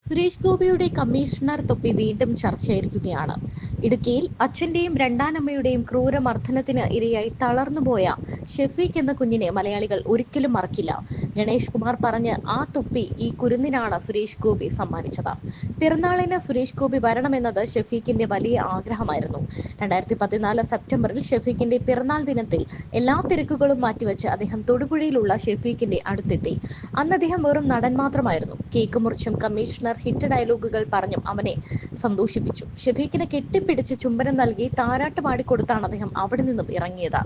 സുരേഷ് ഗോപിയുടെ കമ്മീഷണർ തൊപ്പി വീണ്ടും ചർച്ചയായിരിക്കുകയാണ്. ഇടുക്കിയിൽ അച്ഛന്റെയും രണ്ടാനമ്മയുടെയും ക്രൂരമർദ്ദനത്തിന് ഇരയായി തളർന്നുപോയ ഷെഫീഖ് എന്ന കുഞ്ഞിനെ മലയാളികൾ ഒരിക്കലും മറക്കില്ല. ഗണേഷ് കുമാർ പറഞ്ഞ് ആ തൊപ്പി ഈ കുരുന്നിനാണ് സുരേഷ് ഗോപി സമ്മാനിച്ചത്. പിറന്നാളിന് സുരേഷ് ഗോപി വരണമെന്നത് ഷെഫീഖിന്റെ വലിയ ആഗ്രഹമായിരുന്നു. 2014 സെപ്റ്റംബറിൽ ഷെഫീഖിന്റെ പിറന്നാൾ ദിനത്തിൽ എല്ലാ തിരക്കുകളും മാറ്റിവെച്ച് അദ്ദേഹം തൊടുപുഴയിലുള്ള ഷെഫീഖിന്റെ അടുത്തെത്തി. അന്ന് അദ്ദേഹം വെറും നടൻ മാത്രമായിരുന്നു. കേക്ക് മുറിച്ചും കമ്മീഷണർ ഹിറ്റ് ഡയലോഗുകൾ പറഞ്ഞും അവനെ സന്തോഷിപ്പിച്ചു. ഷെഫീഖിനെ കെട്ടിപ്പിടിച്ച് ചുംബനം നൽകി താരാട്ട് പാടിക്കൊടുത്താണ് അദ്ദേഹം അവിടെ നിന്നും ഇറങ്ങിയത്.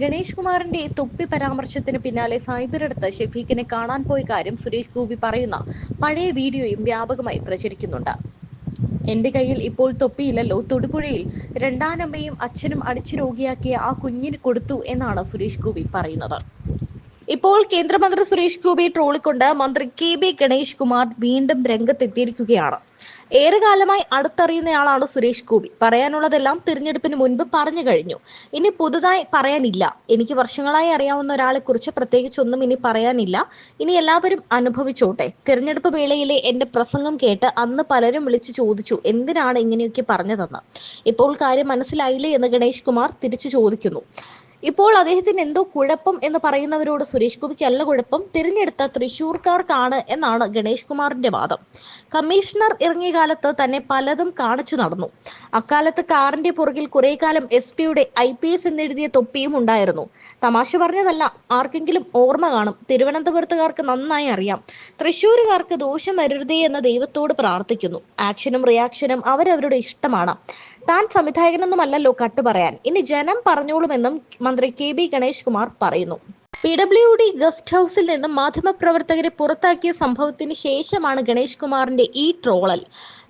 ഗണേഷ് കുമാറിന്റെ തൊപ്പി പരാമർശത്തിന് പിന്നാലെ സൈബറിടത്ത് ഷെഫീഖിനെ കാണാൻ പോയ കാര്യം സുരേഷ് ഗോപി പറയുന്ന പഴയ വീഡിയോയും വ്യാപകമായി പ്രചരിക്കുന്നുണ്ട്. എന്റെ കയ്യിൽ ഇപ്പോൾ തൊപ്പിയില്ലല്ലോ, തൊടുപുഴയിൽ രണ്ടാനമ്മയും അച്ഛനും അടിച്ചു രോഗിയാക്കിയ ആ കുഞ്ഞിന് കൊടുത്തു എന്നാണ് സുരേഷ് ഗോപി പറയുന്നത്. ഇപ്പോൾ കേന്ദ്രമന്ത്രി സുരേഷ് ഗോപിയെ ട്രോളിക്കൊണ്ട് മന്ത്രി കെ ഗണേഷ് കുമാർ വീണ്ടും രംഗത്തെത്തിയിരിക്കുകയാണ്. ഏറെക്കാലമായി അടുത്തറിയുന്നയാളാണ് സുരേഷ് ഗോപി. പറയാനുള്ളതെല്ലാം തിരഞ്ഞെടുപ്പിന് മുൻപ് പറഞ്ഞു കഴിഞ്ഞു. ഇനി പുതുതായി പറയാനില്ല. എനിക്ക് വർഷങ്ങളായി അറിയാവുന്ന ഒരാളെ കുറിച്ച് പ്രത്യേകിച്ചൊന്നും ഇനി പറയാനില്ല. ഇനി എല്ലാവരും അനുഭവിച്ചോട്ടെ. തിരഞ്ഞെടുപ്പ് വേളയിലെ എന്റെ പ്രസംഗം കേട്ട് അന്ന് പലരും വിളിച്ചു ചോദിച്ചു എന്തിനാണ് ഇങ്ങനെയൊക്കെ പറഞ്ഞതെന്ന്. ഇപ്പോൾ കാര്യം മനസ്സിലായില്ലേ എന്ന് ഗണേഷ് കുമാർ തിരിച്ചു ചോദിക്കുന്നു. ഇപ്പോൾ അദ്ദേഹത്തിന് എന്തോ കുഴപ്പം എന്ന് പറയുന്നവരോട് സുരേഷ് ഗോപിക്കല്ല കുഴപ്പം, തിരഞ്ഞെടുത്ത തൃശൂർക്കാർക്കാണ് എന്നാണ് ഗണേഷ് കുമാറിന്റെ വാദം. കമ്മീഷണർ ഇറങ്ങിയ കാലത്ത് തന്നെ പലതും കാണിച്ചു നടന്നു. അക്കാലത്ത് കാറിന്റെ പുറകിൽ കുറെ കാലം SP-യുടെ IPS എന്നെഴുതിയ തൊപ്പിയും ഉണ്ടായിരുന്നു. തമാശ പറഞ്ഞതല്ല, ആർക്കെങ്കിലും ഓർമ്മ കാണും. തിരുവനന്തപുരത്തുകാർക്ക് നന്നായി അറിയാം. തൃശ്ശൂരുകാർക്ക് ദോഷം വരരുതേ എന്ന് ദൈവത്തോട് പ്രാർത്ഥിക്കുന്നു. ആക്ഷനും റിയാക്ഷനും അവരവരുടെ ഇഷ്ടമാണ്. താൻ സംവിധായകനൊന്നുമല്ലല്ലോ കട്ട് പറയാൻ. ഇനി ജനം പറഞ്ഞോളുമെന്നും മന്ത്രി ഗണേഷ് കുമാർ പറയുന്നു. PWD ഗസ്റ്റ് ഹൗസിൽ നിന്നും മാധ്യമപ്രവർത്തകരെ പുറത്താക്കിയ സംഭവത്തിന് ശേഷമാണ് ഗണേഷ് കുമാറിന്റെ ഈ ട്രോളൽ.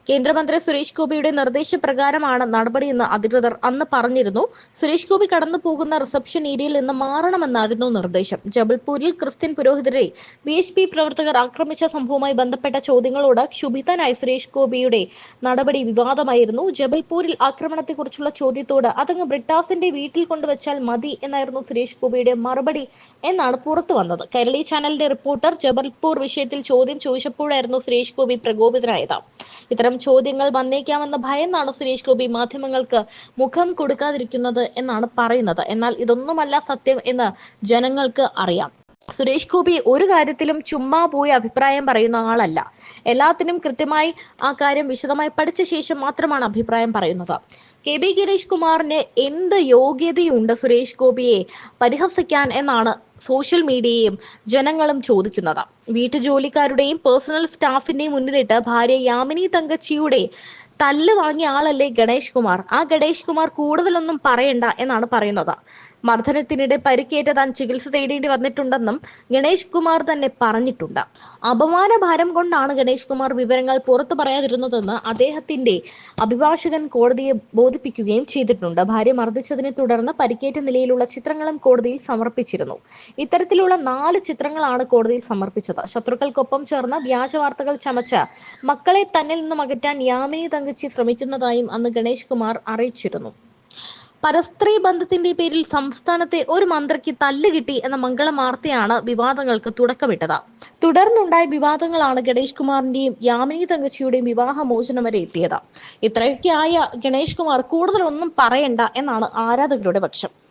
കേന്ദ്രമന്ത്രി സുരേഷ് ഗോപിയുടെ നിർദ്ദേശപ്രകാരമാണ് നടപടിയെന്ന് അധികൃതർ അന്ന് പറഞ്ഞിരുന്നു. സുരേഷ് ഗോപി കടന്നു പോകുന്ന റിസപ്ഷൻ ഏരിയയിൽ നിന്ന് മാറണമെന്നായിരുന്നു നിർദ്ദേശം. ജബൽപൂരിൽ ക്രിസ്ത്യൻ പുരോഹിതരെ BHP പ്രവർത്തകർ ആക്രമിച്ച സംഭവവുമായി ബന്ധപ്പെട്ട ചോദ്യങ്ങളോട് ക്ഷുഭിതനായി സുരേഷ് ഗോപിയുടെ നടപടി വിവാദമായിരുന്നു. ജബൽപൂരിൽ ആക്രമണത്തെക്കുറിച്ചുള്ള ചോദ്യത്തോട് അതങ്ങ് ബ്രിട്ടാസിന്റെ വീട്ടിൽ കൊണ്ടുവച്ചാൽ മതി എന്നായിരുന്നു സുരേഷ് ഗോപിയുടെ മറുപടി എന്നാണ് പുറത്തു വന്നത്. കൈരളി ചാനലിന്റെ റിപ്പോർട്ടർ ജബൽപൂർ വിഷയത്തിൽ ചോദ്യം ചോദിച്ചപ്പോഴായിരുന്നു സുരേഷ് ഗോപി പ്രകോപിതനായത്. ഇത്തരം ചോദ്യങ്ങൾ വന്നേക്കാമെന്ന ഭയന്നാണ് സുരേഷ് ഗോപി മാധ്യമങ്ങൾക്ക് മുഖം കൊടുക്കാതിരിക്കുന്നത് എന്നാണ് പറയുന്നത്. എന്നാൽ ഇതൊന്നുമല്ല സത്യം എന്ന് ജനങ്ങൾക്ക് അറിയാം. സുരേഷ് ഗോപി ഒരു കാര്യത്തിലും ചുമ്മാ പോയി അഭിപ്രായം പറയുന്ന ആളല്ല. എല്ലാത്തിനും കൃത്യമായി ആ കാര്യം വിശദമായി പഠിച്ച ശേഷം മാത്രമാണ് അഭിപ്രായം പറയുന്നത്. ഗണേഷ് കുമാറിന് എന്ത് യോഗ്യതയുണ്ട് സുരേഷ് ഗോപിയെ പരിഹസിക്കാൻ എന്നാണ് സോഷ്യൽ മീഡിയയും ജനങ്ങളും ചോദിക്കുന്നത്. വീട്ടുജോലിക്കാരുടെയും പേഴ്സണൽ സ്റ്റാഫിന്റെയും മുന്നിലിട്ട് ഭാര്യ യാമിനി തങ്കച്ചിയുടെ തല്ല് വാങ്ങിയ ആളല്ലേ ഗണേഷ് കുമാർ. ആ ഗണേഷ് കുമാർ കൂടുതലൊന്നും പറയണ്ട എന്നാണ് പറയുന്നത്. മർദ്ദനത്തിനിടെ പരിക്കേറ്റ താൻ ചികിത്സ തേടേണ്ടി വന്നിട്ടുണ്ടെന്നും ഗണേഷ് കുമാർ തന്നെ പറഞ്ഞിട്ടുണ്ട്. അപമാന ഭാരം കൊണ്ടാണ് ഗണേഷ് കുമാർ വിവരങ്ങൾ പുറത്തു പറയാതിരുന്നതെന്ന് അദ്ദേഹത്തിന്റെ അഭിഭാഷകൻ കോടതിയെ ബോധിപ്പിക്കുകയും ചെയ്തിട്ടുണ്ട്. ഭാര്യ മർദ്ദിച്ചതിനെ തുടർന്ന് പരിക്കേറ്റ നിലയിലുള്ള ചിത്രങ്ങളും കോടതിയിൽ സമർപ്പിച്ചിരുന്നു. ഇത്തരത്തിലുള്ള 4 ചിത്രങ്ങളാണ് കോടതിയിൽ സമർപ്പിച്ചത്. ശത്രുക്കൾക്കൊപ്പം ചേർന്ന് വ്യാജ വാർത്തകൾ ചമച്ച് മക്കളെ തന്നിൽ നിന്നും അകറ്റാൻ യാമിനി തങ്കച്ചി ശ്രമിക്കുന്നതായും അന്ന് ഗണേഷ് കുമാർ അറിയിച്ചിരുന്നു. പരസ്ത്രീ ബന്ധത്തിന്റെ പേരിൽ സംസ്ഥാനത്തെ ഒരു മന്ത്രിക്ക് തല്ല് കിട്ടി എന്ന മംഗളം വാർത്തയാണ് വിവാദങ്ങൾക്ക് തുടക്കമിട്ടത്. തുടർന്നുണ്ടായ വിവാദങ്ങളാണ് ഗണേഷ് കുമാറിന്റെയും യാമിനി തങ്കച്ചിയുടെയും വിവാഹമോചനം വരെ എത്തിയത്. ഇത്രയൊക്കെ ആയ ഗണേഷ് കുമാർ കൂടുതലൊന്നും പറയണ്ട എന്നാണ് ആരാധകരുടെ പക്ഷം.